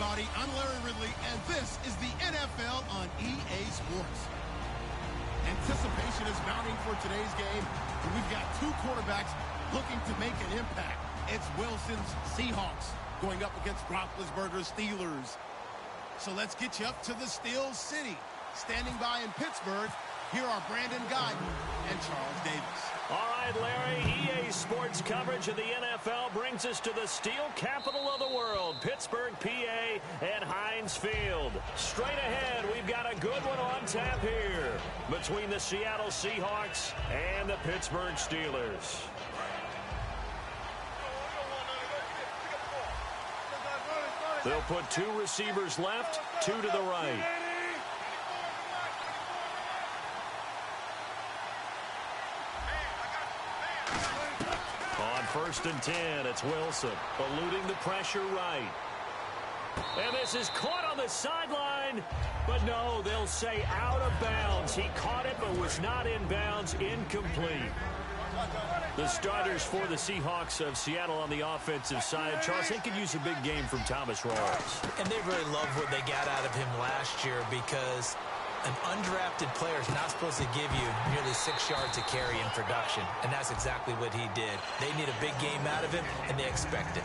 everybody. I'm Larry Ridley, and this is the NFL on EA Sports. Anticipation is mounting for today's game, and we've got two quarterbacks looking to make an impact. It's Wilson's Seahawks going up against Roethlisberger's Steelers. So let's get you up to the Steel City. Standing by in Pittsburgh, here are Brandon Guyton and Charles Davis. All right, Larry, EA Sports coverage of the NFL brings us to the steel capital of the world, Pittsburgh, PA, and Heinz Field. Straight ahead, we've got a good one on tap here between the Seattle Seahawks and the Pittsburgh Steelers. They'll put two receivers left, two to the right. On 1st and 10, it's Wilson, eluding the pressure right. And this is caught on the sideline, but no, they'll say out of bounds. He caught it, but was not in bounds, incomplete. The starters for the Seahawks of Seattle on the offensive side. Charles, they could use a big game from Thomas Rawls. And they really loved what they got out of him last year because an undrafted player is not supposed to give you nearly 6 yards of carry in production, and that's exactly what he did. They need a big game out of him, and they expect it.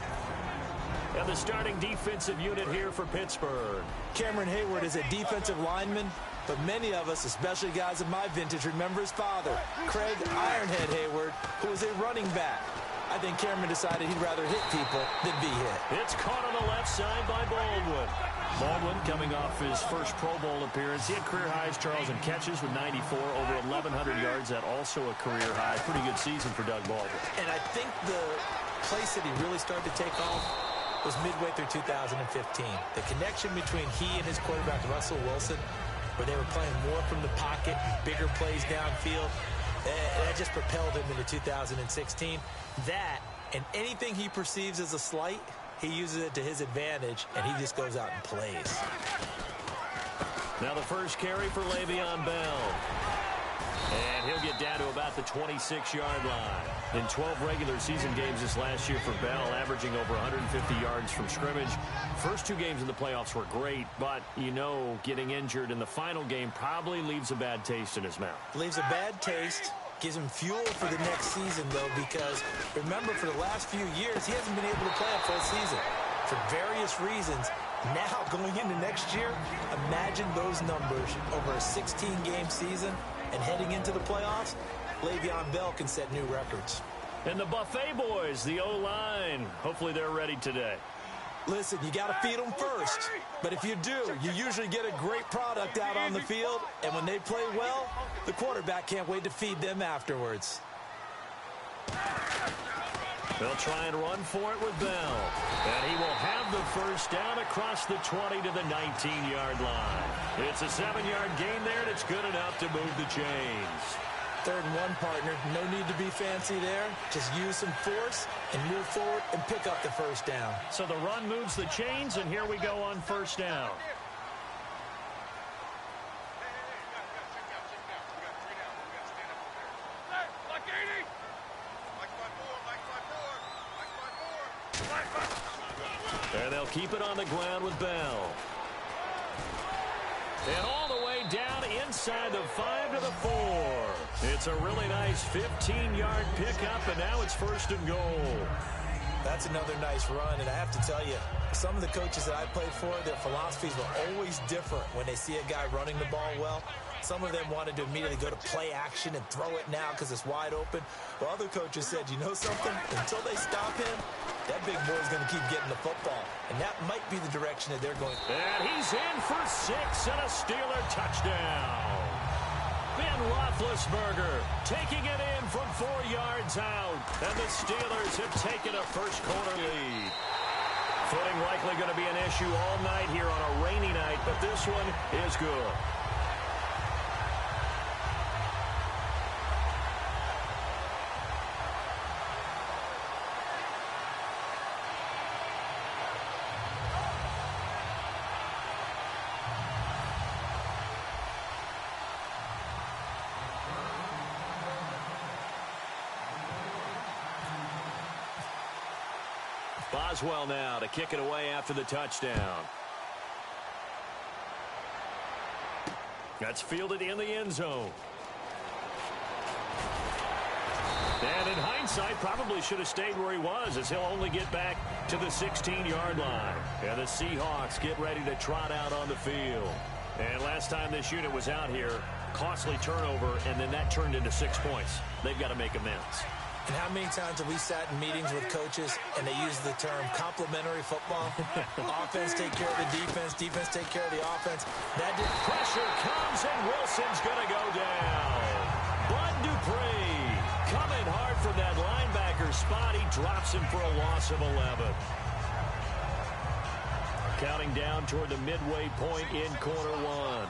And the starting defensive unit here for Pittsburgh. Cameron Hayward is a defensive lineman, but many of us, especially guys of my vintage, remember his father, Craig Ironhead Hayward, who was a running back. I think Cameron decided he'd rather hit people than be hit. It's caught on the left side by Baldwin. Baldwin coming off his first Pro Bowl appearance. He had career highs, Charles, in catches with 94, over 1,100 yards. That also a career high. Pretty good season for Doug Baldwin. And I think the place that he really started to take off was midway through 2015. The connection between he and his quarterback, Russell Wilson, where they were playing more from the pocket, bigger plays downfield, that just propelled him into 2016. That, and anything he perceives as a slight, he uses it to his advantage, and he just goes out and plays. Now the first carry for Le'Veon Bell. And he'll get down to about the 26-yard line. In 12 regular season games this last year for Bell, averaging over 150 yards from scrimmage. First two games in the playoffs were great, but, you know, getting injured in the final game probably leaves a bad taste in his mouth. Leaves a bad taste. Gives him fuel for the next season, though, because remember, for the last few years, he hasn't been able to play a full season for various reasons. Now, going into next year, imagine those numbers over a 16-game season and heading into the playoffs. Le'Veon Bell can set new records. And the Buffet boys, the O-line, hopefully they're ready today. Listen, you got to feed them first. But if you do, you usually get a great product out on the field. And when they play well, the quarterback can't wait to feed them afterwards. They'll try and run for it with Bell. And he will have the first down across the 20 to the 19-yard line. It's a 7-yard gain there, and it's good enough to move the chains. 3rd and 1, partner. No need to be fancy there. Just use some force and move forward and pick up the first down. So the run moves the chains, and here we go on first down. And they'll keep it on the ground with Bell. And all the way down inside the 5 to the 4. It's a really nice 15-yard pickup, and now it's 1st and goal. That's another nice run, and I have to tell you, some of the coaches that I played for, their philosophies were always different when they see a guy running the ball well. Some of them wanted to immediately go to play action and throw it now because it's wide open. While other coaches said, you know something? Until they stop him, that big boy's going to keep getting the football. And that might be the direction that they're going. And he's in for 6 and a Steeler touchdown. Ben Roethlisberger taking it in from 4 yards out. And the Steelers have taken a first-quarter lead. Footing likely going to be an issue all night here on a rainy night, but this one is good. Boswell now to kick it away after the touchdown. That's fielded in the end zone. And in hindsight, probably should have stayed where he was, as he'll only get back to the 16-yard line. And the Seahawks get ready to trot out on the field. And last time this unit was out here, costly turnover, and then that turned into 6 points. They've got to make amends. And how many times have we sat in meetings with coaches and they use the term complementary football? Offense take care of the defense, defense take care of the offense. Pressure comes, and Wilson's going to go down. Bud Dupree coming hard from that linebacker spot. He drops him for a loss of 11. Counting down toward the midway point in quarter one.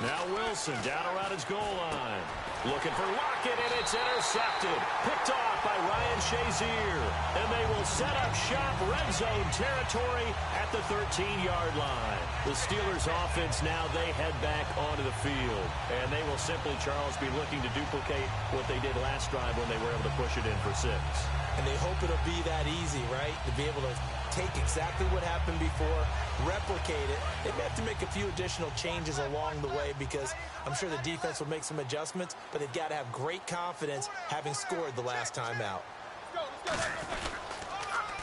Now Wilson down around his goal line. Looking for Lockett, and it's intercepted. Picked off by Ryan Shazier. And they will set up shop, red zone territory at the 13-yard line. The Steelers offense now, they head back onto the field. And they will simply, Charles, be looking to duplicate what they did last drive when they were able to push it in for 6. And they hope it'll be that easy, right? To be able to take exactly what happened before, replicate it. They may have to make a few additional changes along the way because I'm sure the defense will make some adjustments, but they've got to have great confidence having scored the last time out.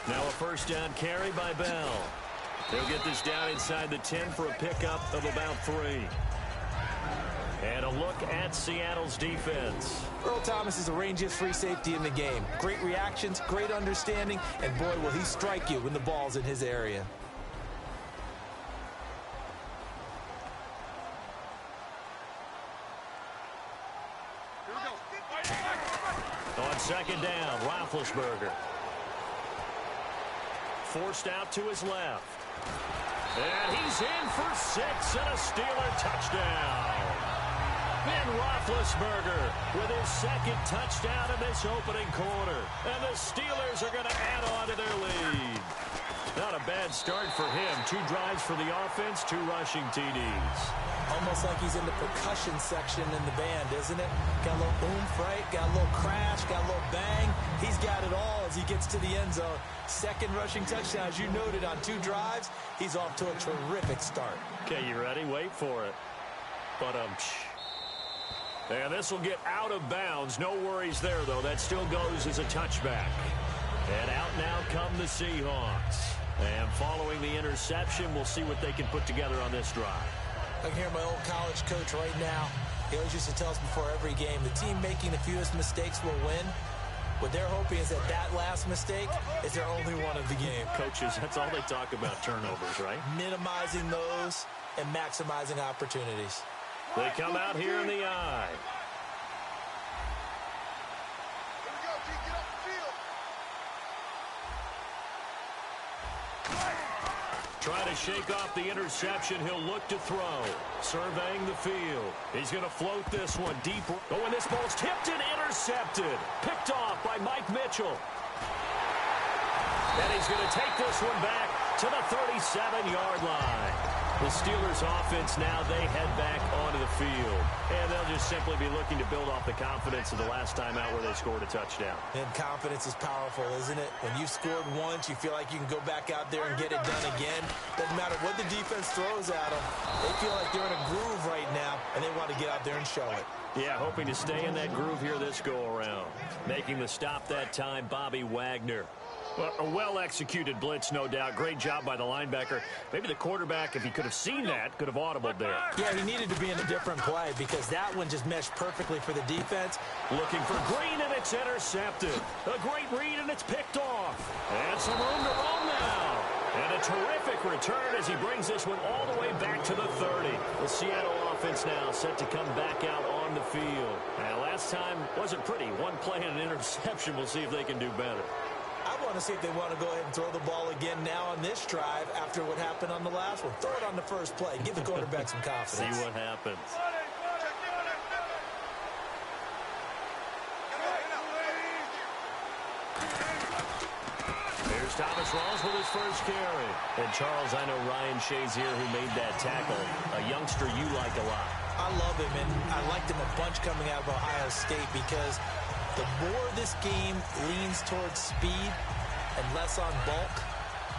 Now a first down carry by Bell. They'll get this down inside the 10 for a pickup of about 3. And a look at Seattle's defense. Earl Thomas is the rangiest free safety in the game. Great reactions, great understanding, and boy, will he strike you when the ball's in his area. On second down, Roethlisberger. Forced out to his left. And he's in for 6 and a Steeler touchdown. Ben Roethlisberger with his second touchdown in this opening quarter. And the Steelers are going to add on to their lead. Not a bad start for him. 2 drives for the offense, 2 rushing TDs. Almost like he's in the percussion section in the band, isn't it? Got a little oomph, right? Got a little crash, got a little bang. He's got it all as he gets to the end zone. Second rushing touchdown, as you noted, on 2 drives. He's off to a terrific start. Okay, you ready? Wait for it. But, and this will get out of bounds. No worries there, though. That still goes as a touchback. And out now come the Seahawks. And following the interception, we'll see what they can put together on this drive. I can hear my old college coach right now. He always used to tell us before every game, the team making the fewest mistakes will win. What they're hoping is that that last mistake is their only one of the game. Coaches, that's all they talk about, turnovers, right? Minimizing those and maximizing opportunities. They come out here in the eye. Try to shake off the interception. He'll look to throw. Surveying the field. He's going to float this one deep. Oh, and this ball's tipped and intercepted. Picked off by Mike Mitchell. And he's going to take this one back to the 37-yard line. The Steelers offense now, they head back onto the field. And they'll just simply be looking to build off the confidence of the last time out where they scored a touchdown. And confidence is powerful, isn't it? When you've scored once, you feel like you can go back out there and get it done again. Doesn't matter what the defense throws at them. They feel like they're in a groove right now, and they want to get out there and show it. Yeah, hoping to stay in that groove here this go-around. Making the stop that time, Bobby Wagner. Well, a well-executed blitz, no doubt. Great job by the linebacker. Maybe the quarterback, if he could have seen that, could have audibled there. Yeah, he needed to be in a different play because that one just meshed perfectly for the defense. Looking for Green, and it's intercepted. A great read, and it's picked off. And some room to roam now. And a terrific return as he brings this one all the way back to the 30. The Seattle offense now set to come back out on the field. Now, last time wasn't pretty. One play and an interception. We'll see if they can do better. I want to see if they want to go ahead and throw the ball again now on this drive after what happened on the last one. Throw it on the first play. Give the quarterback some confidence. See what happens. Here's Thomas Rawls with his first carry. And, Charles, I know Ryan Shazier, who made that tackle, a youngster you like a lot. I love him, and I liked him a bunch coming out of Ohio State because the more this game leans towards speed and less on bulk,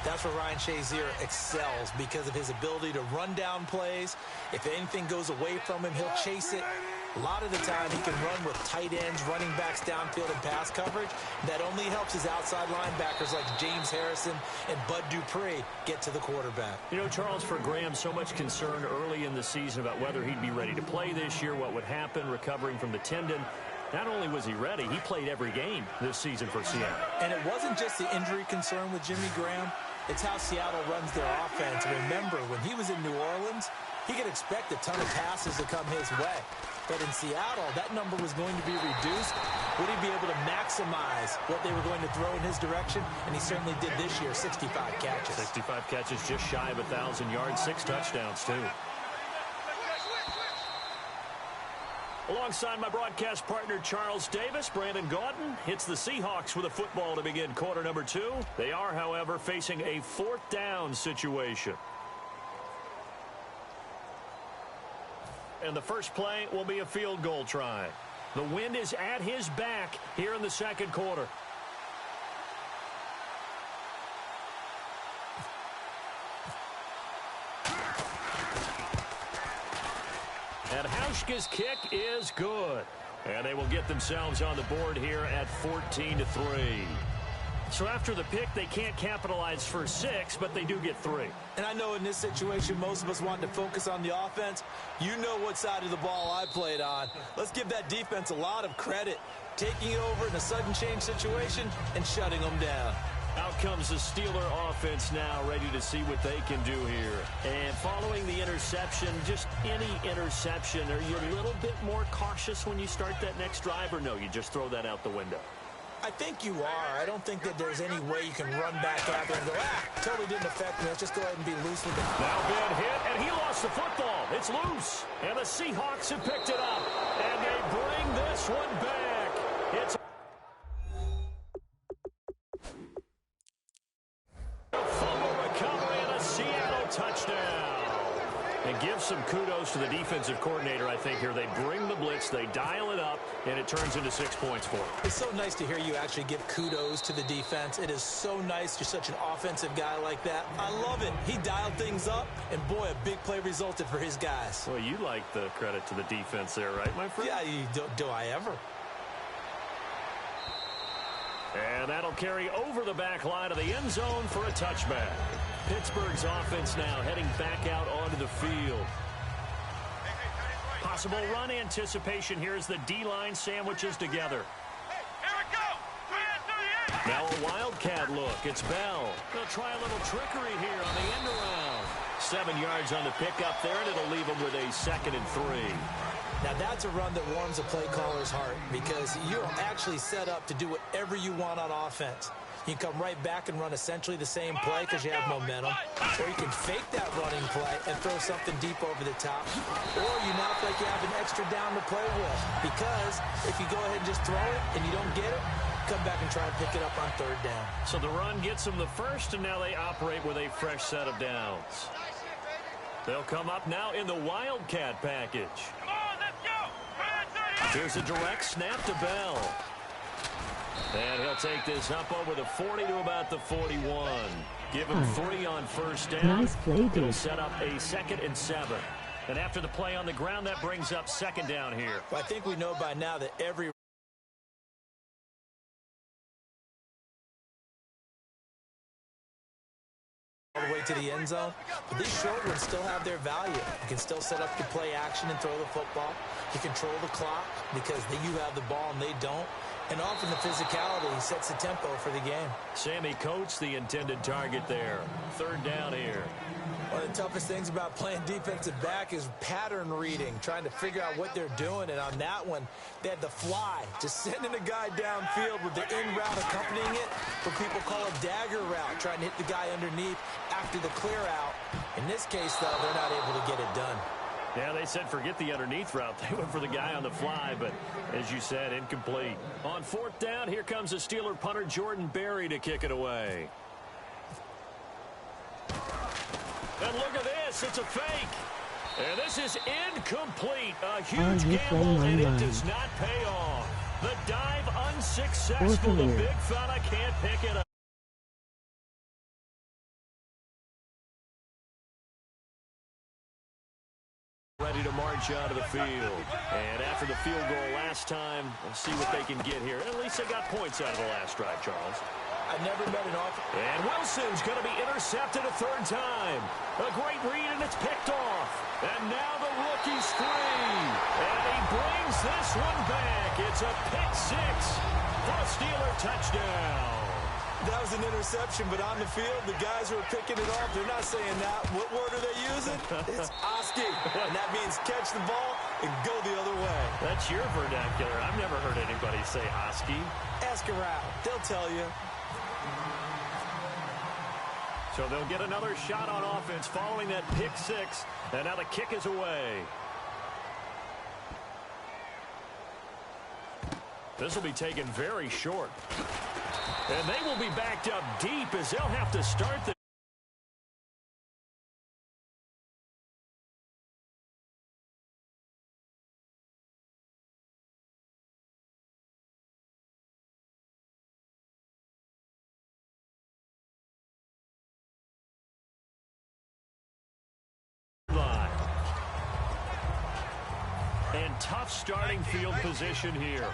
That's where Ryan Shazier excels because of his ability to run down plays. If anything goes away from him, he'll chase it. A lot of the time, he can run with tight ends, running backs downfield and pass coverage. That only helps his outside linebackers like James Harrison and Bud Dupree get to the quarterback. You know, Charles, for Graham, so much concern early in the season about whether he'd be ready to play this year, what would happen recovering from the tendon. Not only was he ready, he played every game this season for Seattle. And it wasn't just the injury concern with Jimmy Graham. It's how Seattle runs their offense. Remember, when he was in New Orleans, he could expect a ton of passes to come his way. But in Seattle, that number was going to be reduced. Would he be able to maximize what they were going to throw in his direction? And he certainly did this year, 65 catches. 65 catches, just shy of 1,000 yards, 6 touchdowns, too. Alongside my broadcast partner, Charles Davis, Brandon Gaudin hits the Seahawks with a football to begin quarter number 2. They are, however, facing a 4th down situation. And the first play will be a field goal try. The wind is at his back here in the second quarter. And Hauschka's kick is good. And they will get themselves on the board here at 14-3. So after the pick, they can't capitalize for 6, but they do get 3. And I know in this situation, most of us want to focus on the offense. You know what side of the ball I played on. Let's give that defense a lot of credit. Taking it over in a sudden change situation and shutting them down. Out comes the Steeler offense now, ready to see what they can do here. And following the interception, just any interception, are you a little bit more cautious when you start that next drive, or no, you just throw that out the window? I think you are. I don't think that there's any way you can run back out there and go, totally didn't affect me. Let's just go ahead and be loose with it. Now been hit, and he lost the football. It's loose. And the Seahawks have picked it up. And they bring this one back. It's a fumble recovery and a Seattle touchdown. And give some kudos to the defensive coordinator, I think, here. They bring the blitz, they dial it up, and it turns into 6 points for them. It's so nice to hear you actually give kudos to the defense. It is so nice. You're such an offensive guy like that. I love it. He dialed things up, and boy, a big play resulted for his guys. Well, you like the credit to the defense there, right, my friend? Yeah, do I ever? And that'll carry over the back line of the end zone for a touchback. Pittsburgh's offense now heading back out onto the field. Possible run anticipation here as the D-line sandwiches together. Now a wildcat look. It's Bell. They'll try a little trickery here on the end around. 7 yards on the pickup there, and it'll leave them with a 2nd and 3. Now, that's a run that warms a play caller's heart because you're actually set up to do whatever you want on offense. You can come right back and run essentially the same play because you have momentum, or you can fake that running play and throw something deep over the top, or you now feel like you have an extra down to play with because if you go ahead and just throw it and you don't get it, come back and try and pick it up on 3rd down. So the run gets them the first, and now they operate with a fresh set of downs. They'll come up now in the Wildcat package. Here's a direct snap to Bell. And he'll take this up over the 40 to about the 41. Give him 3 on 1st down. Nice play, dude. It'll set up a 2nd and 7. And after the play on the ground, that brings up 2nd down here. Well, I think we know by now that every all the way to the end zone. But these short ones still have their value. You can still set up your play action and throw the football. You control the clock because you have the ball and they don't. And often the physicality sets the tempo for the game. Sammy Coates, the intended target there. 3rd down here. One of the toughest things about playing defensive back is pattern reading, trying to figure out what they're doing. And on that one, they had the fly, just sending a guy downfield with the in route accompanying it. What people call a dagger route, trying to hit the guy underneath after the clear out. In this case, though, they're not able to get it done. Yeah, they said forget the underneath route. They went for the guy on the fly, but as you said, incomplete. On 4th down, here comes the Steeler punter Jordan Berry to kick it away. And look at this. It's a fake. And this is incomplete. A huge gamble, and it does not pay off. The dive unsuccessful. The big fella can't pick it up. march out of the field. And after the field goal last time, we'll see what they can get here. At least they got points out of the last drive, Charles. I never met an offense. And Wilson's going to be intercepted a third time. A great read, and it's picked off. And now the rookie's free. And he brings this one back. It's a pick six for a Steeler touchdown. That was an interception, but on the field, the guys who are picking it off, they're not saying that. What word are they using? It's Oski, and that means catch the ball and go the other way. That's your vernacular. I've never heard anybody say Oski. Ask around. They'll tell you. So they'll get another shot on offense following that pick six, and now the kick is away. This will be taken very short. And they will be backed up deep as they'll have to start the line. And tough starting field position here.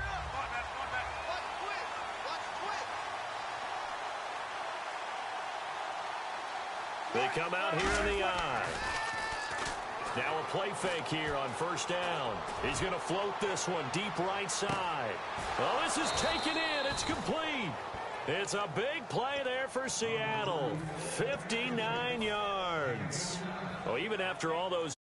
They come out here in the eye. Now a play fake here on first down. He's going to float this one deep right side. Oh, this is taken in. It's complete. It's a big play there for Seattle. 59 yards. Oh, even after all those.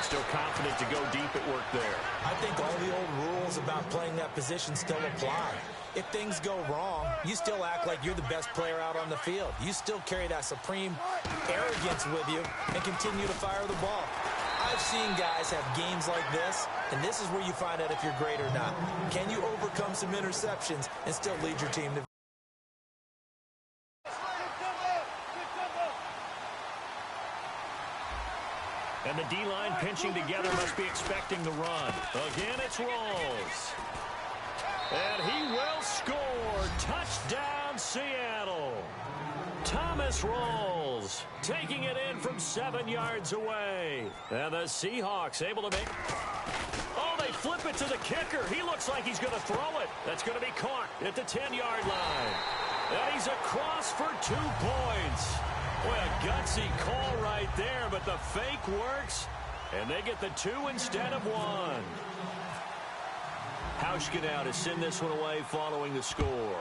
Still confident to go deep at work there. I think all the old rules about playing that position still apply. If things go wrong, you still act like you're the best player out on the field. You still carry that supreme arrogance with you and continue to fire the ball. I've seen guys have games like this, and this is where you find out if you're great or not. Can you overcome some interceptions and still lead your team to And the D-line pinching together must be expecting the run. Again, it's Rawls. And he will score. Touchdown, Seattle. Thomas Rawls taking it in from 7 yards away. And the Seahawks able to make... Oh, they flip it to the kicker. He looks like he's going to throw it. That's going to be caught at the 10-yard line. And he's across for 2 points. Boy, a gutsy call right there, but the fake works, and they get the 2 instead of 1. Hauschka now to send this one away following the score.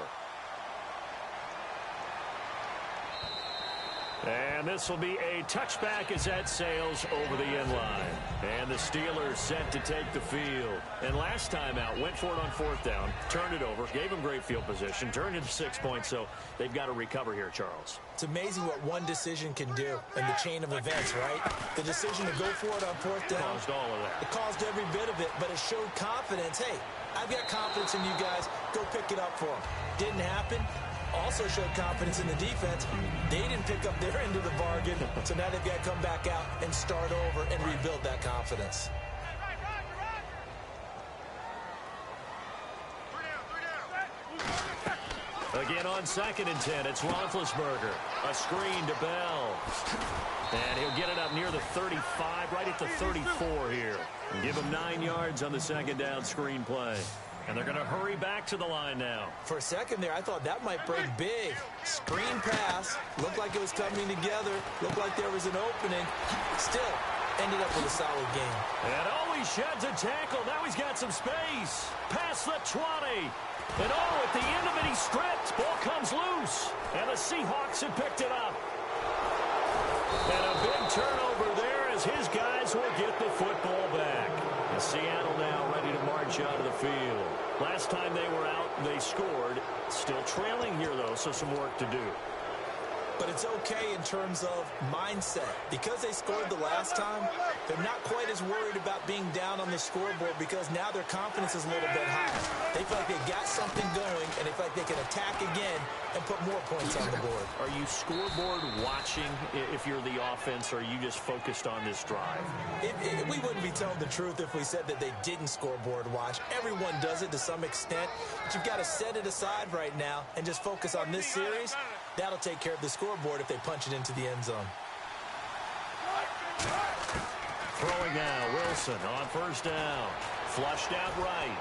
And this will be a touchback as that sails over the end line. And the Steelers set to take the field. And last time out, went for it on 4th down, turned it over, gave them great field position, turned it to 6 points, so they've got to recover here, Charles. It's amazing what one decision can do in the chain of events, right? The decision to go for it on 4th down. Caused all of that. It caused every bit of it, but it showed confidence. Hey, I've got confidence in you guys. Go pick it up for them. Didn't happen. Also showed confidence in the defense. They didn't pick up their end of the bargain, so now they've got to come back out and start over and rebuild that confidence. Again on 2nd and 10, it's Roethlisberger. A screen to Bell. And he'll get it up near the 35, right at the 34 here. And give him 9 yards on the 2nd down screen play. And they're going to hurry back to the line now. For a second there, I thought that might break big. Screen pass. Looked like it was coming together. Looked like there was an opening. Still, ended up with a solid game. And oh, he sheds a tackle. Now he's got some space. Past the 20. And oh, at the end of it, he stripped. Ball comes loose. And the Seahawks have picked it up. And a big turnover there as his guys will get the football back. And Seattle now ready to march out of the field. Last time they were out, they scored. Still trailing here, though, so some work to do. But it's okay in terms of mindset. Because they scored the last time, they're not quite as worried about being down on the scoreboard because now their confidence is a little bit higher. They feel like they got something going, and they feel like they can attack again and put more points on the board. Are you scoreboard watching if you're the offense, or are you just focused on this drive? We wouldn't be telling the truth if we said that they didn't scoreboard watch. Everyone does it to some extent, but you've got to set it aside right now and just focus on this series. That'll take care of the scoreboard if they punch it into the end zone. Throwing now, Wilson on first down. Flushed out right.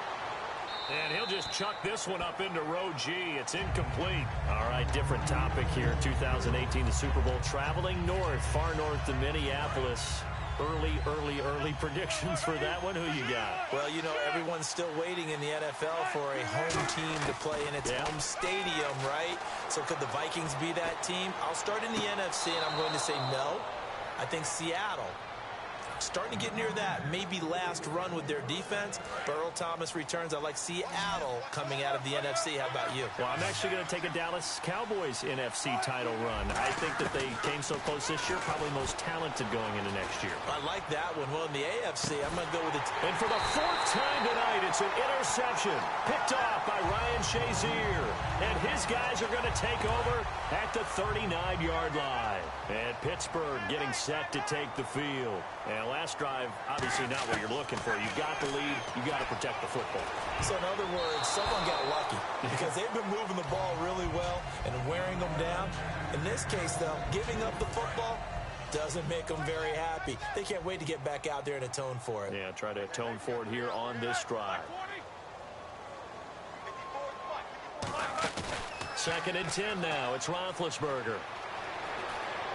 And he'll just chuck this one up into row G. It's incomplete. All right, different topic here. 2018, the Super Bowl, traveling north, far north to Minneapolis. Early predictions for that one. Who you got? Well, you know, everyone's still waiting in the NFL for a home team to play in its home stadium, right? So could the Vikings be that team? I'll start in the NFC, and I'm going to say no. I think Seattle, starting to get near that, maybe last run with their defense. But Earl Thomas returns. I like Seattle coming out of the NFC. How about you? Well, I'm actually going to take a Dallas Cowboys NFC title run. I think that they came so close this year, probably most talented going into next year. I like that one. Well, in the AFC, I'm going to go with it. And for the fourth time tonight, it's an interception picked off by Ryan Shazier. And his guys are going to take over at the 39-yard line. And Pittsburgh getting set to take the field. And last drive, obviously not what you're looking for. You got the lead. You got to protect the football. So in other words, someone got lucky because they've been moving the ball really well and wearing them down. In this case, though, giving up the football doesn't make them very happy. They can't wait to get back out there and atone for it. Yeah, try to atone for it here on this drive. 2nd and 10 now. It's Roethlisberger.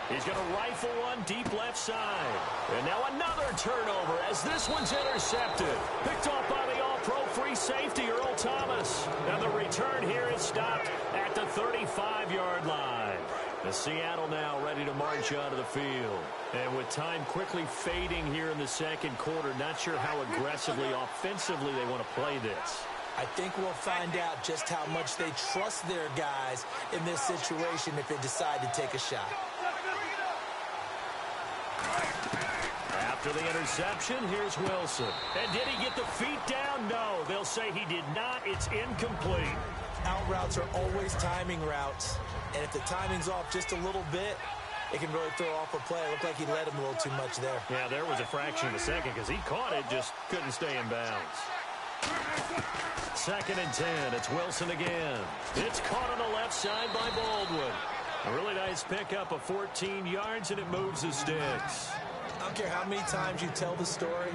He's going to rifle one deep left side. And now another turnover as this one's intercepted. Picked off by the all-pro free safety, Earl Thomas. And the return here is stopped at the 35-yard line. The Seattle now ready to march out of the field. And with time quickly fading here in the second quarter, not sure how aggressively, offensively they want to play this. I think we'll find out just how much they trust their guys in this situation if they decide to take a shot. After the interception, here's Wilson. And did he get the feet down? No, they'll say he did not. It's incomplete. Out routes are always timing routes. And if the timing's off just a little bit, it can really throw off a play. It looked like he led him a little too much there. Yeah, there was a fraction of a second because he caught it, just couldn't stay in bounds. 2nd and 10. It's Wilson again. It's caught on the left side by Baldwin. A really nice pickup of 14 yards, and it moves the sticks. I don't care how many times you tell the story,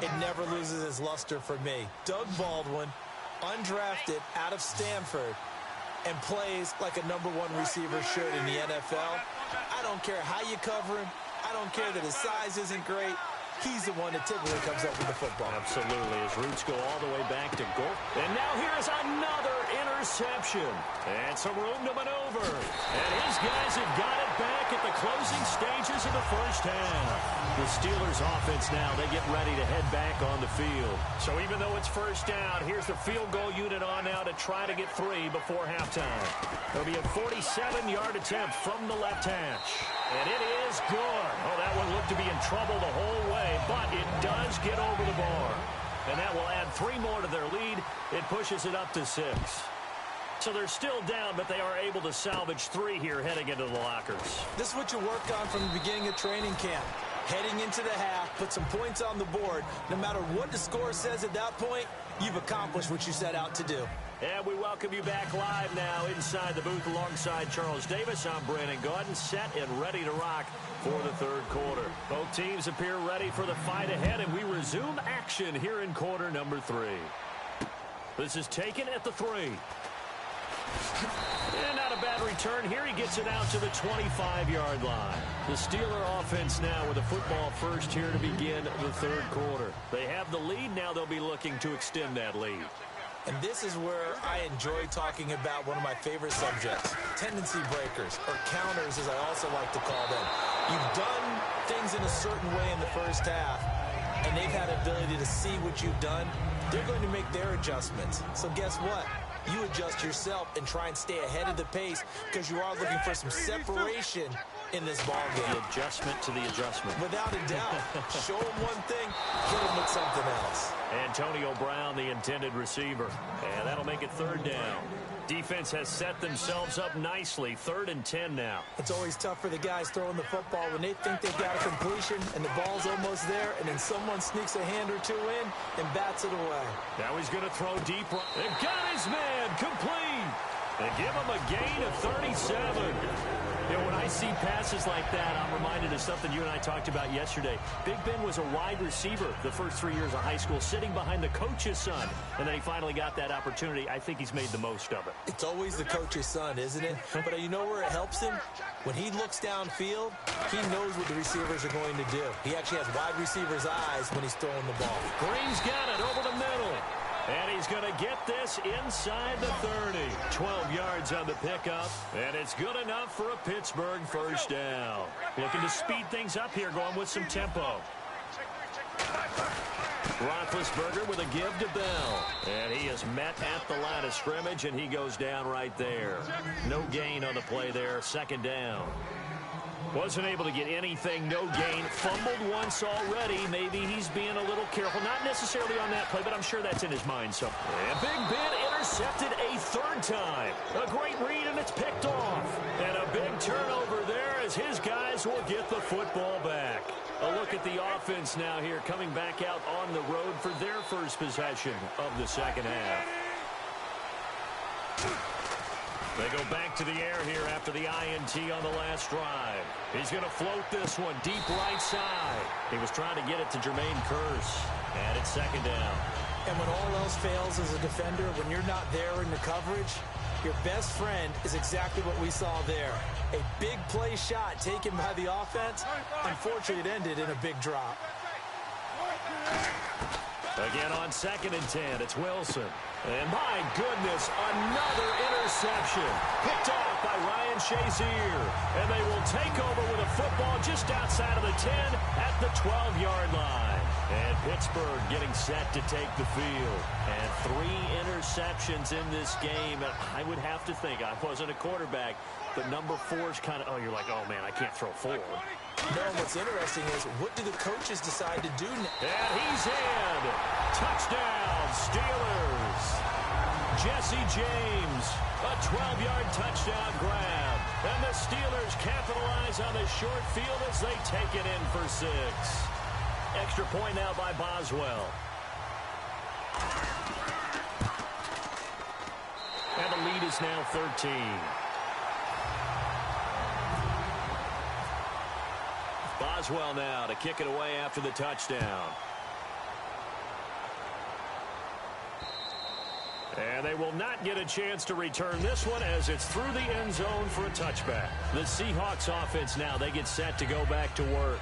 it never loses its luster for me. Doug Baldwin, undrafted out of Stanford, and plays like a #1 receiver should in the NFL. I don't care how you cover him. I don't care that his size isn't great. He's the one that typically comes up with the football. Absolutely. His roots go all the way back to goal. And now here's another interception. And some room to maneuver. And his guys have got it back at the closing stages of the first half. The Steelers offense now, they get ready to head back on the field. So even though it's first down, here's the field goal unit on now to try to get 3 before halftime. It'll be a 47-yard attempt from the left hash. And it is good. Oh, that one looked to be in trouble the whole way, but it does get over the bar. And that will add 3 more to their lead. It pushes it up to 6. So they're still down, but they are able to salvage 3 here heading into the lockers. This is what you work on from the beginning of training camp. Heading into the half, put some points on the board. No matter what the score says at that point, you've accomplished what you set out to do. And we welcome you back live now inside the booth alongside Charles Davis. I'm Brandon Gaudin, set and ready to rock for the third quarter. Both teams appear ready for the fight ahead, and we resume action here in quarter number 3. This is taken at the 3. And not a bad return here. He gets it out to the 25-yard line. The Steeler offense now with a football first here to begin the third quarter. They have the lead. Now they'll be looking to extend that lead. And this is where I enjoy talking about one of my favorite subjects, tendency breakers, or counters as I also like to call them. You've done things in a certain way in the first half, and they've had ability to see what you've done. They're going to make their adjustments. So guess what? you adjust yourself and try and stay ahead of the pace because you are looking for some separation in this ball game. The adjustment to the adjustment. Without a doubt. Show him one thing, hit him with something else. Antonio Brown, the intended receiver. And that'll make it third down. Defense has set themselves up nicely. 3rd and 10 now. It's always tough for the guys throwing the football when they think they've got a completion and the ball's almost there, and then someone sneaks a hand or two in and bats it away. Now he's going to throw deep. They've got his man complete. They give him a gain of 37. You know, when I see passes like that, I'm reminded of something you and I talked about yesterday. Big Ben was a wide receiver the first 3 years of high school, sitting behind the coach's son. And then he finally got that opportunity. I think he's made the most of it. It's always the coach's son, isn't it? But you know where it helps him? When he looks downfield, he knows what the receivers are going to do. He actually has wide receivers' eyes when he's throwing the ball. Green's got it over the middle. And he's going to get this inside the 30. 12 yards on the pickup. And it's good enough for a Pittsburgh first down. Looking to speed things up here, going with some tempo. Roethlisberger with a give to Bell. And he is met at the line of scrimmage, and he goes down right there. No gain on the play there. 2nd down. Wasn't able to get anything, no gain. Fumbled once already. Maybe he's being a little careful. Not necessarily on that play, but I'm sure that's in his mind. So, and Big Ben intercepted a 3rd time. A great read, and it's picked off. And a big turnover there as his guys will get the football back. A look at the offense now here, coming back out on the road for their first possession of the 2nd half. They go back to the air here after the INT on the last drive. He's going to float this one deep right side. He was trying to get it to Jermaine Kearse. And it's 2nd down. And when all else fails as a defender, when you're not there in the coverage, your best friend is exactly what we saw there. A big play shot taken by the offense. Unfortunately, it ended in a big drop. Again on 2nd and 10, it's Wilson. And my goodness, another interception. Picked off by Ryan Shazier. And they will take over with a football just outside of the 10 at the 12-yard line. And Pittsburgh getting set to take the field. And 3 interceptions in this game. And I would have to think, I wasn't a quarterback, but number 4 is kind of, oh, you're like, oh, man, I can't throw 4. No, what's interesting is, what do the coaches decide to do next? And he's in. Touchdown, Steelers. Jesse James, a 12-yard touchdown grab. And the Steelers capitalize on the short field as they take it in for 6. Extra point now by Boswell. And the lead is now 13. Boswell now to kick it away after the touchdown. And they will not get a chance to return this one as it's through the end zone for a touchback. The Seahawks offense now, they get set to go back to work.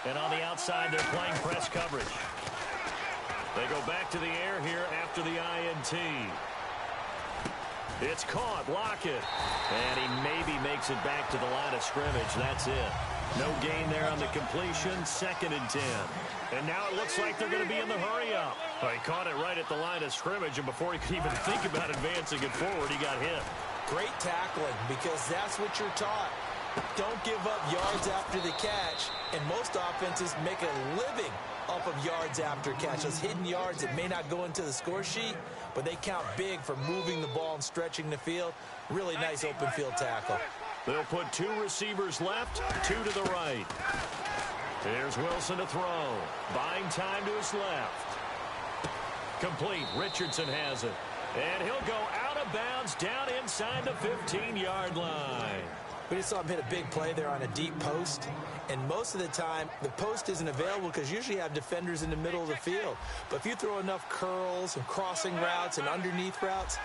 And on the outside, they're playing press coverage. They go back to the air here after the INT. It's caught. Lockett. And he maybe makes it back to the line of scrimmage. That's it. No gain there on the completion. 2nd and 10. And now it looks like they're going to be in the hurry-up. Well, he caught it right at the line of scrimmage, and before he could even think about advancing it forward, he got hit. Great tackling, because that's what you're taught. Don't give up yards after the catch, and most offenses make a living off of yards after catch. Those hidden yards that may not go into the score sheet, but they count big for moving the ball and stretching the field. Really nice open field tackle. They'll put 2 receivers left, 2 to the right. Here's Wilson to throw. Buying time to his left. Complete. Richardson has it. And he'll go out of bounds down inside the 15-yard line. We just saw him hit a big play there on a deep post. And most of the time, the post isn't available because usually you have defenders in the middle of the field. But if you throw enough curls and crossing routes and underneath routes,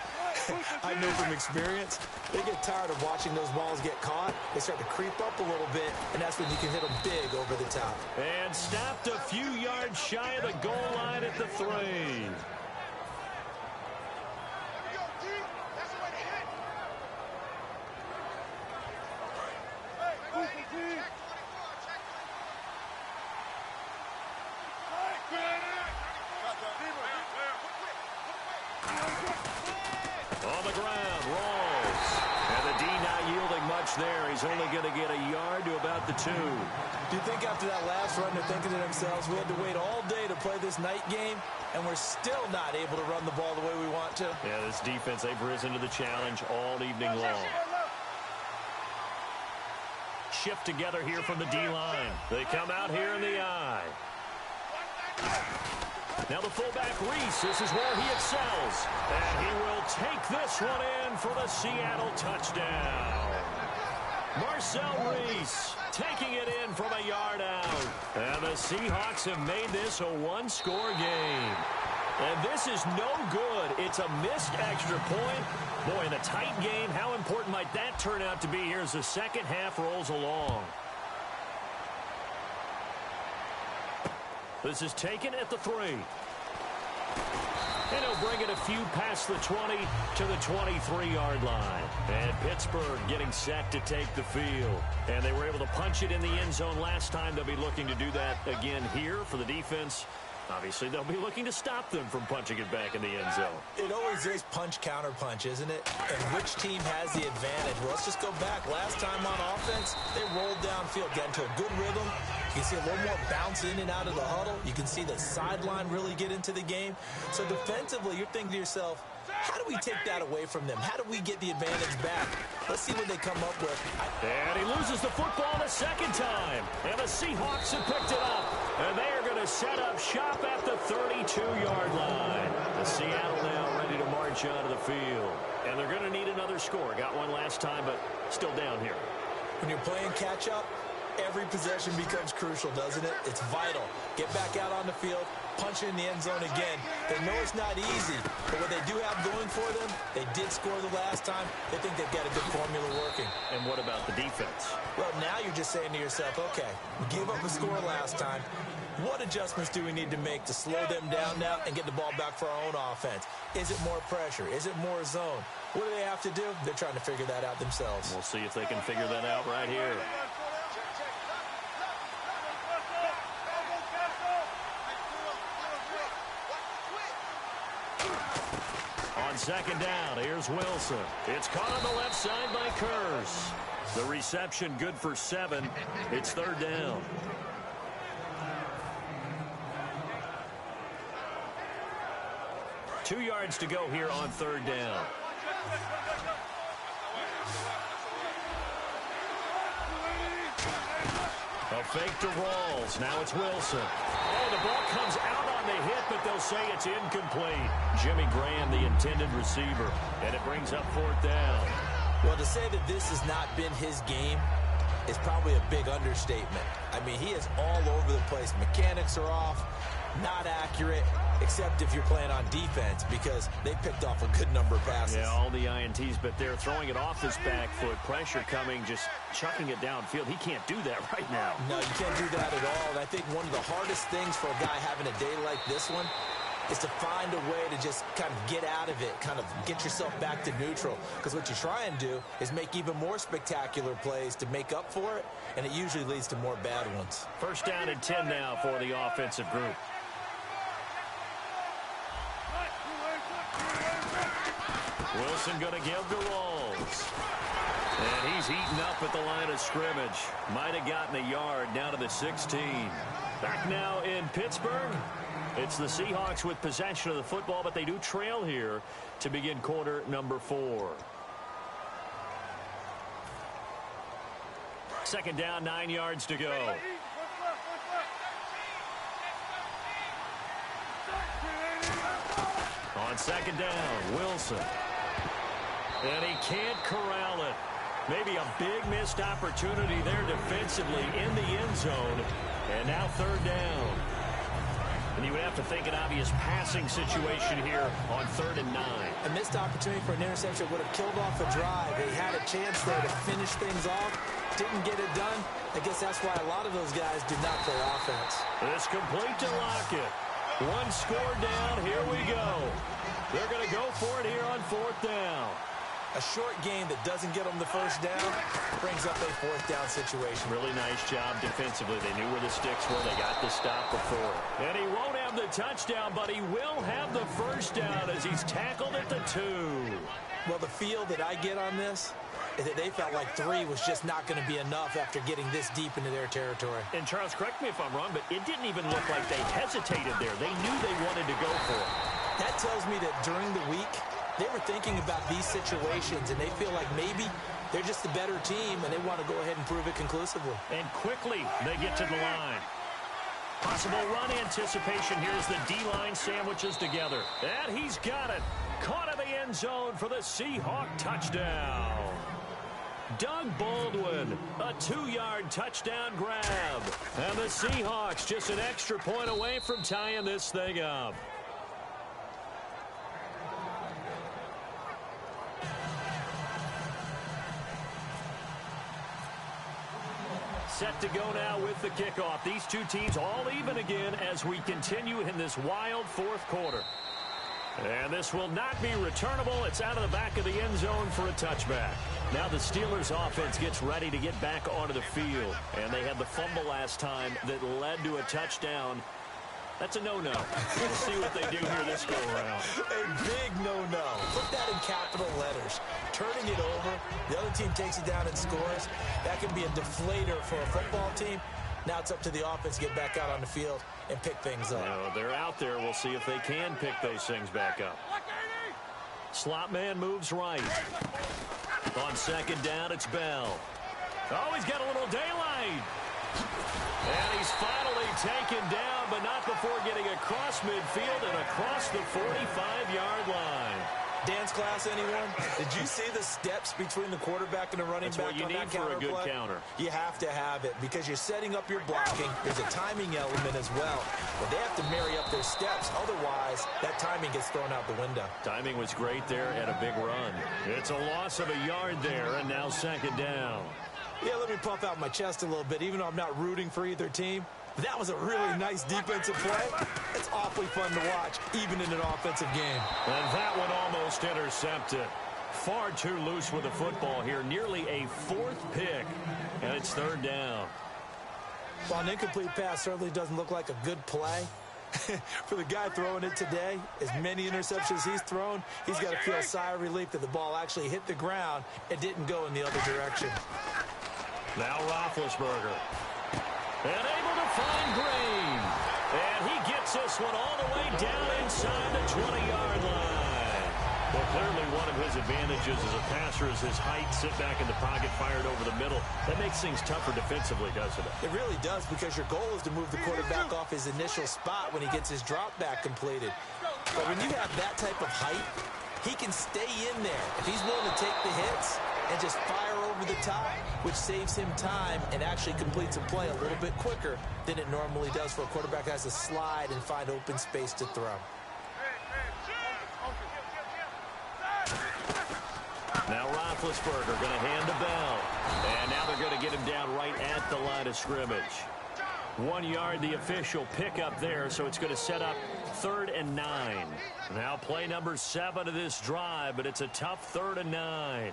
I know from experience, they get tired of watching those balls get caught. They start to creep up a little bit, and that's when you can hit them big over the top. And stopped a few yards shy of the goal line at the 3. On the ground, rolls. And the D not yielding much there. He's only going to get a yard to about the 2. Do you think after that last run they're thinking to themselves, we had to wait all day to play this night game, and we're still not able to run the ball the way we want to? Yeah, this defense, they've risen to the challenge all evening long. Shift together here from the D-line. They come out here in the I. Now the fullback, Reese, this is where he excels. And he will take this one in for the Seattle touchdown. Marcel Reese taking it in from a yard out. And the Seahawks have made this a one-score game. And this is no good. It's a missed extra point. Boy, in a tight game, how important might that turn out to be here as the second half rolls along? This is taken at the 3. And he'll bring it a few past the 20 to the 23-yard line. And Pittsburgh getting set to take the field. And they were able to punch it in the end zone last time. They'll be looking to do that again here for the defense. Obviously, they'll be looking to stop them from punching it back in the end zone. It always is punch-counter-punch, isn't it? And which team has the advantage? Well, let's just go back. Last time on offense, they rolled downfield, got into a good rhythm. You can see a little more bounce in and out of the huddle. You can see the sideline really get into the game. So defensively, you're thinking to yourself, how do we take that away from them? How do we get the advantage back? Let's see what they come up with. And he loses the football the second time. And the Seahawks have picked it up. And they are going to set up shop at the 32-yard line. The Seattle now ready to march onto the field. And they're going to need another score. Got one last time, but still down here. When you're playing catch-up, every possession becomes crucial, doesn't it? It's vital. Get back out on the field, punch it in the end zone again. They know it's not easy, but what they do have going for them, they did score the last time. They think they've got a good formula working. And what about the defense? Well, now you're just saying to yourself, okay, we gave up a score last time. What adjustments do we need to make to slow them down now and get the ball back for our own offense? Is it more pressure? Is it more zone? What do they have to do? They're trying to figure that out themselves. We'll see if they can figure that out right here. On second down, here's Wilson. It's caught on the left side by Kurz. The reception good for 7. It's third down. Two yards to go here on third down. A fake to Rawls. Now it's Wilson. Oh, the ball comes out on the hit, but they'll say it's incomplete. Jimmy Graham, the intended receiver, and it brings up fourth down. Well, to say that this has not been his game is probably a big understatement. I mean, he is all over the place. Mechanics are off, not accurate, except if you're playing on defense, because they picked off a good number of passes. Yeah, all the INTs, but they're throwing it off his back foot. Pressure coming, just chucking it downfield. He can't do that right now. No, you can't do that at all. And I think one of the hardest things for a guy having a day like this one is to find a way to just kind of get out of it, kind of get yourself back to neutral. Because what you try and do is make even more spectacular plays to make up for it, and it usually leads to more bad ones. First down and 10 now for the offensive group. Wilson going to give to Rawls. And he's eaten up at the line of scrimmage. Might have gotten a yard down to the 16. Back now in Pittsburgh. It's the Seahawks with possession of the football, but they do trail here to begin quarter number 4. Second down, 9 yards to go. On second down, Wilson. And he can't corral it. Maybe a big missed opportunity there defensively in the end zone. And now third down. And you would have to think an obvious passing situation here on 3rd and 9. A missed opportunity for an interception would have killed off a drive. They had a chance there to finish things off. Didn't get it done. I guess that's why a lot of those guys do not play offense. This complete to Lockett. One score down. Here we go. They're going to go for it here on 4th down. A short game that doesn't get them the first down brings up a 4th down situation. Really nice job defensively. They knew where the sticks were. They got the stop before. And he won't have the touchdown, but he will have the first down as he's tackled at the 2. Well, the feel that I get on this is that they felt like 3 was just not going to be enough after getting this deep into their territory. And Charles, correct me if I'm wrong, but it didn't even look like they hesitated there. They knew they wanted to go for it. That tells me that during the week, they were thinking about these situations, and they feel like maybe they're just the better team, and they want to go ahead and prove it conclusively. And quickly, they get to the line. Possible run anticipation here as the D-line sandwiches together. And he's got it. Caught in the end zone for the Seahawk touchdown. Doug Baldwin, a 2-yard touchdown grab. And the Seahawks just an extra point away from tying this thing up. Set to go now with the kickoff. These two teams all even again as we continue in this wild 4th quarter. And this will not be returnable. It's out of the back of the end zone for a touchback. Now the Steelers offense gets ready to get back onto the field. And they had the fumble last time that led to a touchdown. That's a no-no. We'll see what they do here this go-around. A big no-no. Put that in capital letters. Turning it over, the other team takes it down and scores. That can be a deflator for a football team. Now it's up to the offense to get back out on the field and pick things up. They're out there. We'll see if they can pick those things back up. Slot man moves right. On 2nd down, it's Bell. Oh, he's got a little daylight. And he's finally taken down, but not before getting across midfield and across the 45-yard line. Dance class, anyone? Did you see the steps between the quarterback and the running back on that counter play? That's what you need for a good counter. You have to have it because you're setting up your blocking. There's a timing element as well. But they have to marry up their steps. Otherwise, that timing gets thrown out the window. Timing was great there and a big run. It's a loss of a yard there, and now 2nd down. Yeah, let me puff out my chest a little bit, even though I'm not rooting for either team. That was a really nice defensive play. It's awfully fun to watch, even in an offensive game. And that one almost intercepted. Far too loose with the football here. Nearly a 4th pick, and it's 3rd down. While an incomplete pass certainly doesn't look like a good play, for the guy throwing it today, as many interceptions he's thrown, he's got to feel a sigh of relief that the ball actually hit the ground and didn't go in the other direction. Now Roethlisberger. And able to find Green. And he gets this one all the way down inside the 20-yard line. Well, clearly one of his advantages as a passer is his height. Sit back in the pocket, fired over the middle. That makes things tougher defensively, doesn't it? It really does, because your goal is to move the quarterback off his initial spot when he gets his drop back completed. But when you have that type of height, he can stay in there. If he's willing to take the hits and just fire over the top, which saves him time and actually completes a play a little bit quicker than it normally does for a quarterback that has to slide and find open space to throw. Now Roethlisberger going to hand to Bell. And now they're going to get him down right at the line of scrimmage. 1 yard, the official pickup there, so it's going to set up 3rd and 9. Now play number 7 of this drive, but it's a tough 3rd and 9.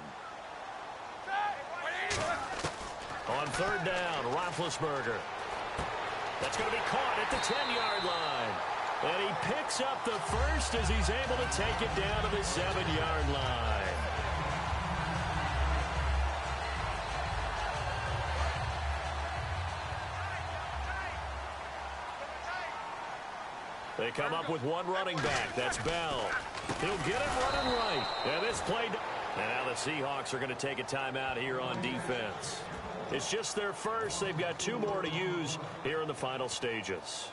On 3rd down, Roethlisberger. That's going to be caught at the 10-yard line. And he picks up the first as he's able to take it down to the 7-yard line. They come up with one running back. That's Bell. He'll get it running right. And this play. And now the Seahawks are going to take a timeout here on defense. It's just their first. They've got 2 more to use here in the final stages.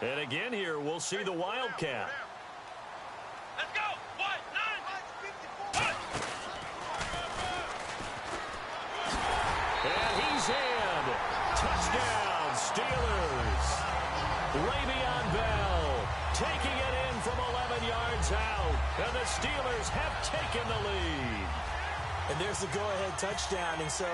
And again here, we'll see the Wildcat. Let's go. 1-9. And he's in. Touchdown, Steelers. Le'Veon Bell taking it in from 11 yards out. And the Steelers have taken the lead. And there's the go-ahead touchdown. And so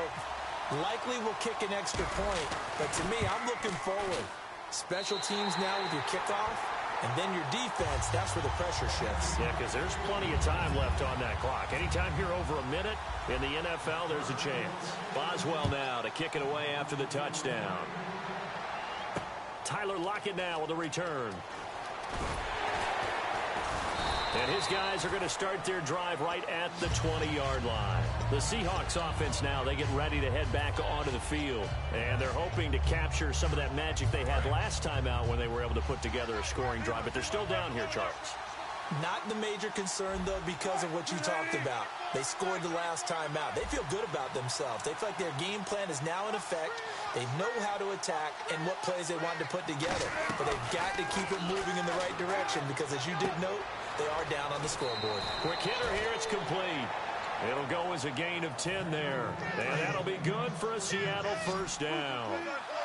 likely will kick an extra point. But to me, I'm looking forward. Special teams now with your kickoff. And then your defense, that's where the pressure shifts. Yeah, because there's plenty of time left on that clock. Anytime you're over a minute in the NFL, there's a chance. Boswell now to kick it away after the touchdown. Tyler Lockett now with a return. And his guys are going to start their drive right at the 20-yard line. The Seahawks offense now, they get ready to head back onto the field. And they're hoping to capture some of that magic they had last time out when they were able to put together a scoring drive. But they're still down here, Charles. Not the major concern, though, because of what you talked about. They scored the last time out. They feel good about themselves. They feel like their game plan is now in effect. They know how to attack and what plays they want to put together. But they've got to keep it moving in the right direction because, as you did note, they are down on the scoreboard. Quick hitter here. It's complete. It'll go as a gain of 10 there. And that'll be good for a Seattle first down.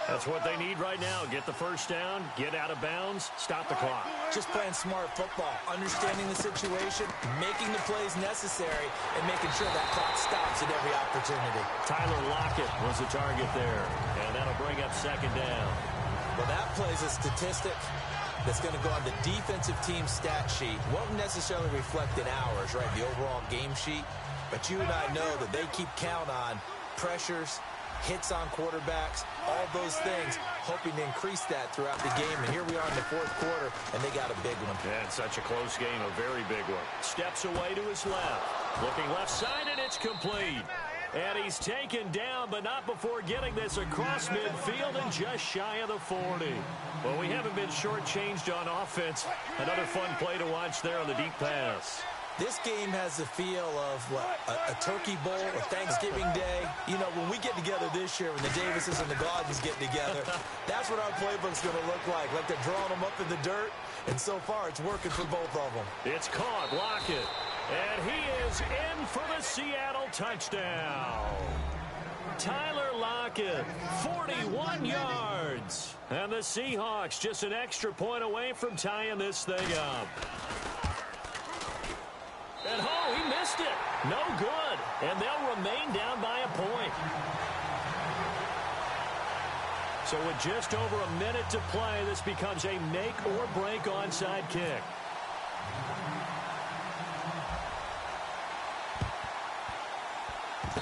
That's what they need right now. Get the first down, get out of bounds, stop the clock. Just playing smart football, understanding the situation, making the plays necessary, and making sure that clock stops at every opportunity. Tyler Lockett was the target there, and that'll bring up second down. Well, that plays a statistic that's going to go on the defensive team stat sheet. Won't necessarily reflect in ours, right, the overall game sheet. But you and I know that they keep count on pressures, hits on quarterbacks, all those things, hoping to increase that throughout the game. And here we are in the fourth quarter, and they got a big one. Yeah, it's such a close game, a very big one. Steps away to his left. Looking left side, and it's complete. And he's taken down, but not before getting this across midfield and just shy of the 40. Well, we haven't been shortchanged on offense. Another fun play to watch there on the deep pass. This game has the feel of, what, a turkey bowl, a Thanksgiving day. You know, when we get together this year, when the Davises and the Gardens get together, that's what our playbook's going to look like. Like they're drawing them up in the dirt, and so far it's working for both of them. It's caught, Lockett, and he is in for the Seattle touchdown. Tyler Lockett, 41 yards. And the Seahawks just an extra point away from tying this thing up. And, oh, he missed it. No good. And they'll remain down by a point. So with just over a minute to play, this becomes a make-or-break onside kick.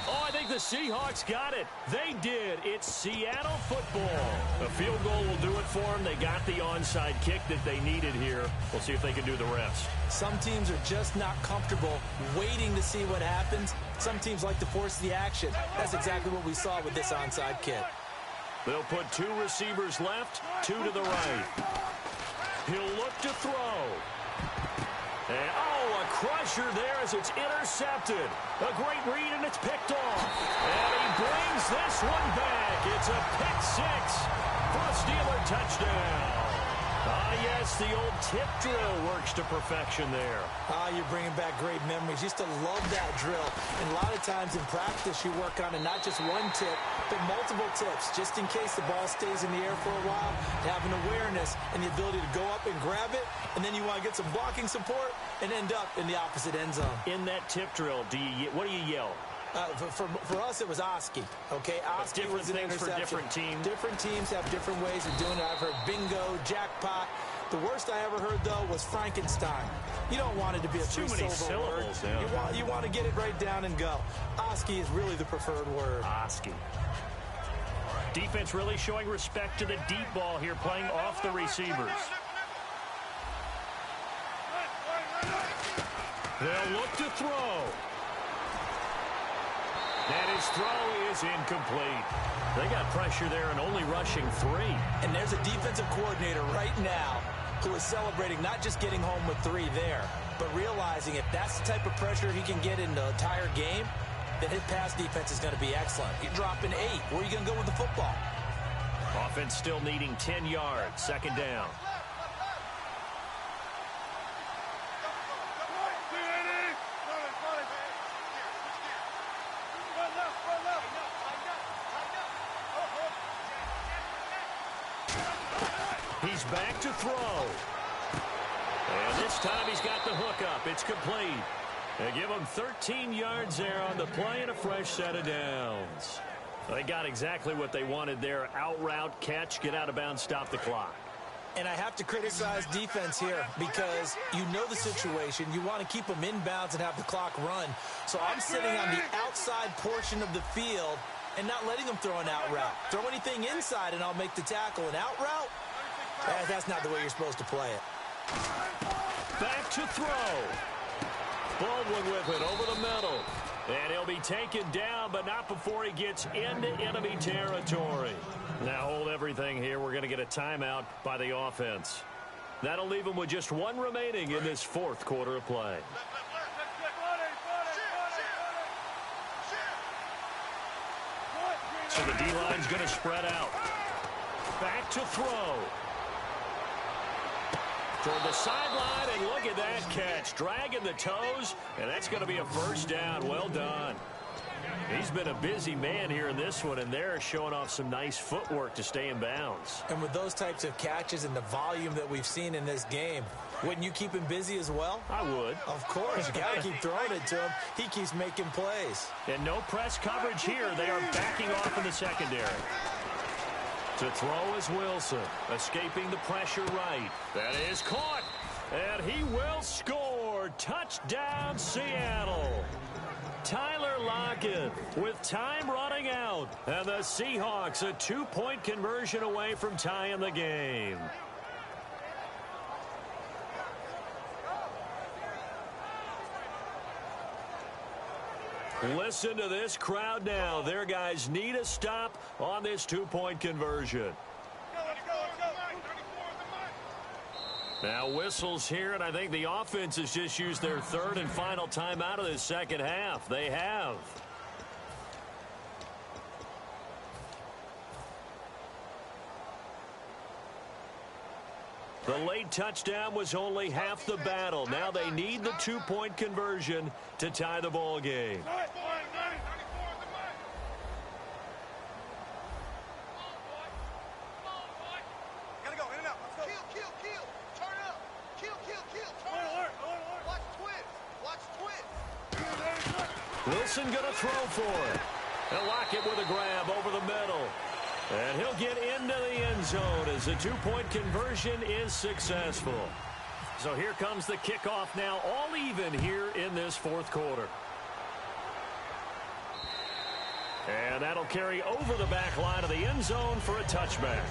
Oh, I think the Seahawks got it. They did. It's Seattle football. A field goal will do it for them. They got the onside kick that they needed here. We'll see if they can do the rest. Some teams are just not comfortable waiting to see what happens. Some teams like to force the action. That's exactly what we saw with this onside kick. They'll put two receivers left, two to the right. He'll look to throw. And, oh, a crusher there as it's intercepted. A great read, and it's picked off. And he brings this one back. It's a pick six for a Steeler touchdown. Ah, yes, the old tip drill works to perfection there. Ah, you're bringing back great memories. Used to love that drill. And a lot of times in practice, you work on it, not just one tip, but multiple tips, just in case the ball stays in the air for a while, to have an awareness and the ability to go up and grab it, and then you want to get some blocking support and end up in the opposite end zone. In that tip drill, what do you yell? For us, it was Oski. Okay, Oski was an interception. For different teams. Different teams have different ways of doing it. I've heard bingo, jackpot. The worst I ever heard, though, was Frankenstein. You don't want it to be a three-syllable word. Yeah. You want to get it right down and go. Oski is really the preferred word. Oski. Defense really showing respect to the deep ball here, playing off the receivers. They'll look to throw. And his throw is incomplete. They got pressure there and only rushing 3. And there's a defensive coordinator right now who is celebrating not just getting home with 3 there, but realizing if that's the type of pressure he can get in the entire game, then his pass defense is going to be excellent. You're dropping 8. Where are you going to go with the football? Offense still needing 10 yards. Second down. He's back to throw. And this time he's got the hook up. It's complete. They give him 13 yards there on the play and a fresh set of downs. They got exactly what they wanted there. Out route, catch, get out of bounds, stop the clock. And I have to criticize defense here because you know the situation. You want to keep them inbounds and have the clock run. So I'm sitting on the outside portion of the field and not letting them throw an out route. Throw anything inside and I'll make the tackle. An out route? That's not the way you're supposed to play it. Back to throw. Baldwin with it over the middle. And he'll be taken down, but not before he gets into enemy territory. Now hold everything here. We're going to get a timeout by the offense. That'll leave them with just one remaining in this fourth quarter of play. So the D-line's going to spread out. Back to throw. Toward the sideline, and look at that catch. Dragging the toes, and that's going to be a first down. Well done. He's been a busy man here in this one, and they're showing off some nice footwork to stay in bounds. And with those types of catches and the volume that we've seen in this game, wouldn't you keep him busy as well? I would. Of course. You got to keep throwing it to him. He keeps making plays. And no press coverage here. They are backing off in the secondary. To throw is Wilson, escaping the pressure right. That is caught, and he will score. Touchdown, Seattle. Tyler Lockett with time running out, and the Seahawks a 2-point conversion away from tying the game. Listen to this crowd now. Their guys need a stop on this 2-point conversion. Now whistles here, and I think the offense has just used their third and final timeout of this second half. They have. The late touchdown was only half the battle. Now they need the 2-point conversion to tie the ball game. Wilson going to throw for it. And Lockett with a grab over the middle. And he'll get into the end zone as the 2-point conversion is successful. So here comes the kickoff now, all even here in this fourth quarter. And that'll carry over the back line of the end zone for a touchback.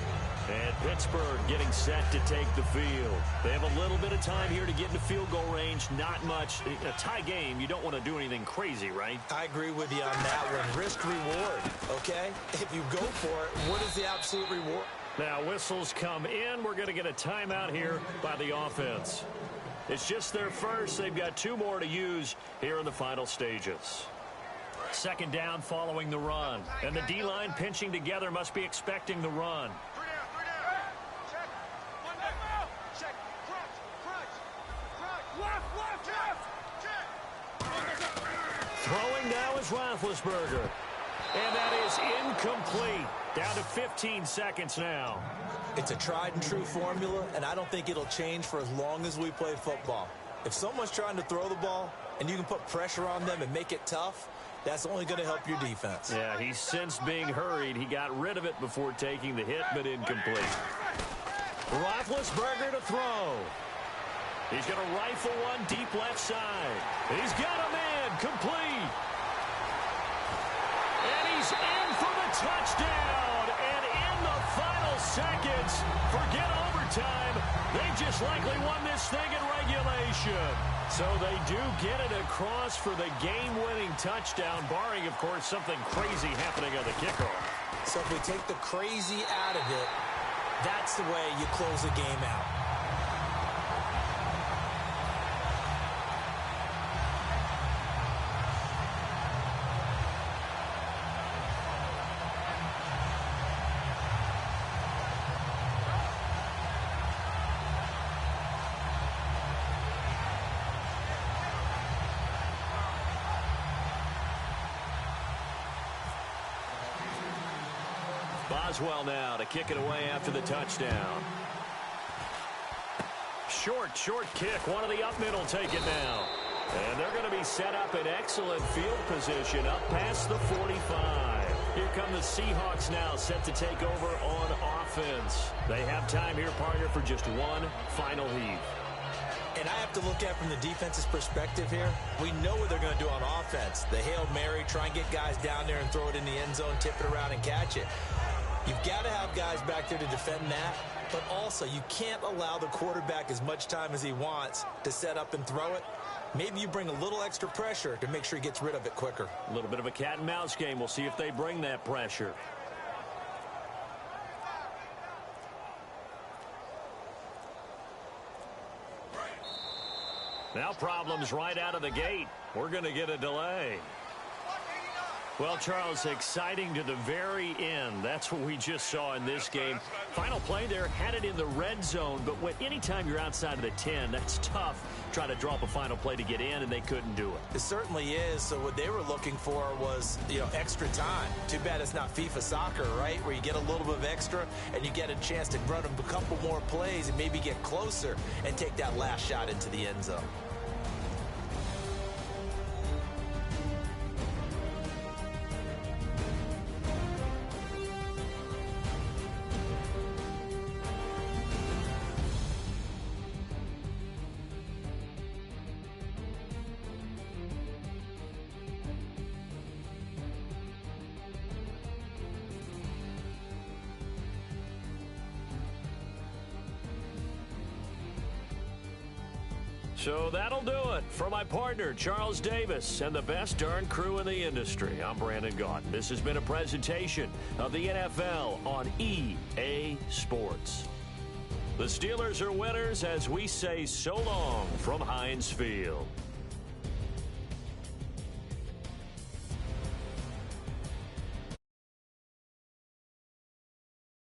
And Pittsburgh getting set to take the field. They have a little bit of time here to get into field goal range. Not much. A tie game, you don't want to do anything crazy, right? I agree with you on that one. Risk reward, okay? If you go for it, what is the absolute reward? Now whistles come in. We're going to get a timeout here by the offense. It's just their first. They've got 2 more to use here in the final stages. Second down following the run. And the D-line pinching together must be expecting the run. Throwing now is Roethlisberger. And that is incomplete. Down to 15 seconds now. It's a tried and true formula, and I don't think it'll change for as long as we play football. If someone's trying to throw the ball and you can put pressure on them and make it tough, that's only going to help your defense. Yeah, he's since being hurried. He got rid of it before taking the hit, but incomplete. Roethlisberger to throw. He's going to rifle one deep left side. He's got a man complete. And he's in for the touchdown. And in the final seconds, forget overtime. They just likely won this thing in regulation. So they do get it across for the game-winning touchdown, barring, of course, something crazy happening on the kickoff. So if we take the crazy out of it, that's the way you close a game out. Boswell now to kick it away after the touchdown. short kick. One of the up middle take it now. And they're going to be set up in excellent field position up past the 45. Here come the Seahawks now, set to take over on offense. They have time here, partner, for just one final heave. And I have to look at from the defense's perspective here. We know what they're going to do on offense. The Hail Mary, try and get guys down there and throw it in the end zone, tip it around and catch it. You've got to have guys back there to defend that, but also you can't allow the quarterback as much time as he wants to set up and throw it. Maybe you bring a little extra pressure to make sure he gets rid of it quicker. A little bit of a cat and mouse game. We'll see if they bring that pressure. Now problems right out of the gate. We're going to get a delay. Well, Charles, exciting to the very end. That's what we just saw in this game. Final play there, had it in the red zone, but anytime you're outside of the 10, that's tough. Try to draw up a final play to get in, and they couldn't do it. It certainly is. So what they were looking for was, extra time. Too bad it's not FIFA soccer, right, where you get a little bit of extra and you get a chance to run a couple more plays and maybe get closer and take that last shot into the end zone. So that'll do it. For my partner, Charles Davis, and the best darn crew in the industry, I'm Brandon Gaudin. This has been a presentation of the NFL on EA Sports. The Steelers are winners as we say so long from Heinz Field.